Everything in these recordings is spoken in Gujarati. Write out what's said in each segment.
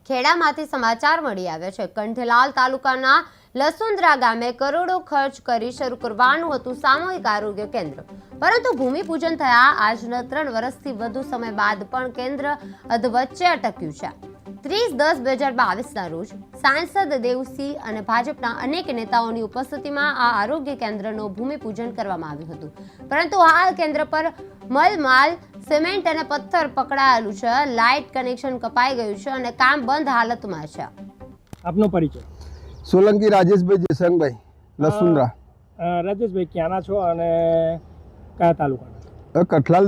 ખેડામાંથી સમાચાર મળી આવ્યા છે। કંઠેલાલ તાલુકાના લસુંદ્રા ગામે કરોડો ખર્ચ કરી શરૂ કરવાનું હતું સામૂહિક આરોગ્ય કેન્દ્ર, પરંતુ ભૂમિપૂજન થયા આજના 3 વર્ષથી વધુ સમય બાદ પણ કેન્દ્ર અધવચ્ચે અટક્યું છે। 30/10/2022ના રોજ સાંસદ દેવસિંહ અને ભાજપના અનેક નેતાઓની ઉપસ્થિતિમાં આ આરોગ્ય કેન્દ્રનું ભૂમિપૂજન કરવામાં આવ્યું હતું, પરંતુ હાલ કેન્દ્ર પર મલમાલ, સિમેન્ટ અને પથ્થર પકડાયેલું છે, લાઇટ કનેક્શન કપાઈ ગયું છે અને કામ બંધ હાલતમાં છે। આપનો પરિચય? સોલંકી રાજેશભાઈ જયશંકભાઈ, લસુંદ્રા। રાજેશભાઈ ક્યાંના છો અને કયા તાલુકાના? કઠલાલ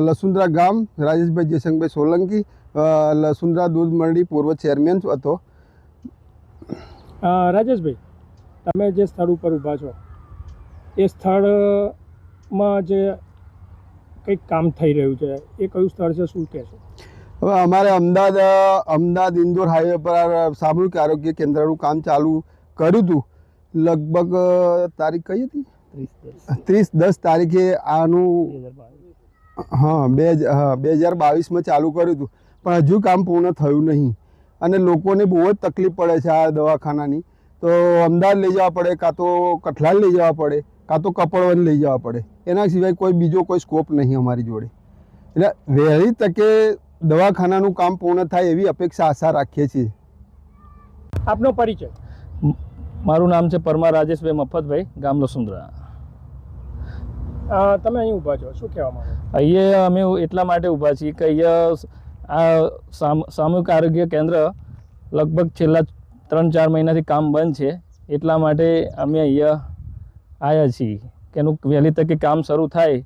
લસુંદ્રા ગામ, રાજેશભાઈ જયશંકભાઈ સોલંકી, લસુંદ્રા દૂધ મંડી પૂર્વ ચેરમેન હતો। રાજેશભાઈ, તમે જે સ્થળ ઉપર ઊભા છો એ સ્થળમાં જે કંઈક કામ થઈ રહ્યું છે એ કયું સ્થળ છે, શું કહેશો? હવે અમારે અમદાવાદ ઇન્દોર હાઈવે પર સામૂહિક આરોગ્ય કેન્દ્રનું કામ ચાલુ કર્યું હતું। લગભગ તારીખ કઈ હતી? 30/10 તારીખે આનું 2022માં ચાલુ કર્યું હતું, પણ હજુ કામ પૂર્ણ થયું નહીં અને લોકોને બહુ જ તકલીફ પડે છે આ દવાખાનાની। તો અમદાવાદ લઈ જવા પડે, કાં તો કઠલાલ લઈ જવા પડે, કાં તો કપડવન લઈ જવા પડે, એના સિવાય કોઈ બીજો કોઈ સ્કોપ નહીં અમારી જોડે। એટલે વહેલી તકે દવાખાનાનું કામ પૂર્ણ થાય એવી અપેક્ષા આશા રાખીએ છીએ। આપનો પરિચય? મારું નામ છે પરમાર રાજેશભાઈ મફતભાઈ, ગામ લસુંદ્રા। તમે અહીં ઊભા છો, શું કહેવા માંગો? અહીંયા અમે એટલા માટે ઊભા છીએ કે અહીંયા આ સામૂહિક આરોગ્ય કેન્દ્ર લગભગ છેલ્લા 3-4 મહિનાથી કામ બંધ છે, એટલા માટે અમે અહીંયા આવ્યા છીએ કે એનું વહેલી તકે કામ શરૂ થાય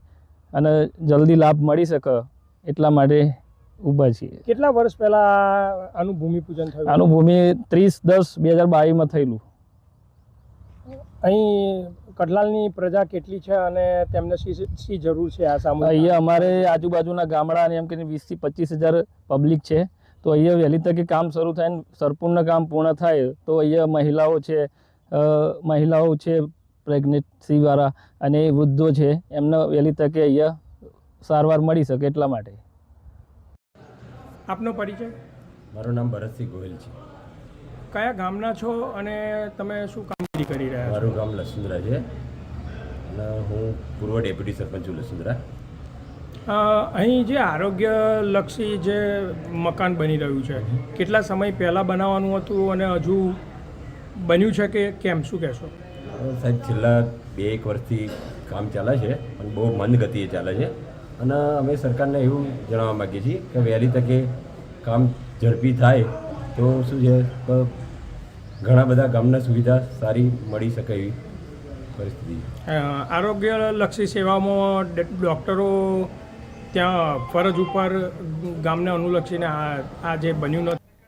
અને જલ્દી લાભ મળી શકે, એટલા માટે ઊભા છીએ। કેટલા વર્ષ પહેલાં આનું ભૂમિપૂજન થયું? આનું ભૂમિ 30/10/2022માં થયેલું। અહીં કઠલાલની પ્રજા કેટલી છે અને તેમને શી જરૂર છે આ સામૂહિક? અહીંયા અમારે આજુબાજુના ગામડાને એમ કે 20 થી 25 હજાર પબ્લિક છે, તો અહીંયા વહેલી તકે કામ શરૂ થાય ને સંપૂર્ણ કામ પૂર્ણ થાય તો અહીંયા મહિલાઓ છે પ્રેગ્નન્સીવાળા અને વૃદ્ધો છે, એમને વહેલી તકે અહીંયા સારવાર મળી શકે, એટલા માટે। આપનો પરિચય? મારું નામ ભરતસિંહ ગોહિલ છે। કયા ગામના છો અને તમે શું કામગીરી કરી રહ્યા છો? મારું ગામ લસુંદ્રા છે અને હું પૂર્વ ડેપ્યુટી સરપંચ છું લસુંદ્રા। અહીં જે આરોગ્યલક્ષી જે મકાન બની રહ્યું છે, કેટલા સમય પહેલાં બનાવવાનું હતું અને હજુ બન્યું છે કે કેમ, શું કહેશો? સાહેબ, છેલ્લા 2-1 વર્ષથી કામ ચાલે છે પણ બહુ મંદ ગતિએ ચાલે છે અને અમે સરકારને એવું જણાવવા માગીએ છીએ કે વહેલી તકે કામ ઝડપી થાય તો શું છે કે ઘણા બધા ગામના સુવિધા સારી મળી શકે એવી પરિસ્થિતિ। આરોગ્યલક્ષી સેવામાં ડૉક્ટરો ત્યાં ફરજ ઉપર ગામને અનુલક્ષીને આ જે બન્યું નથી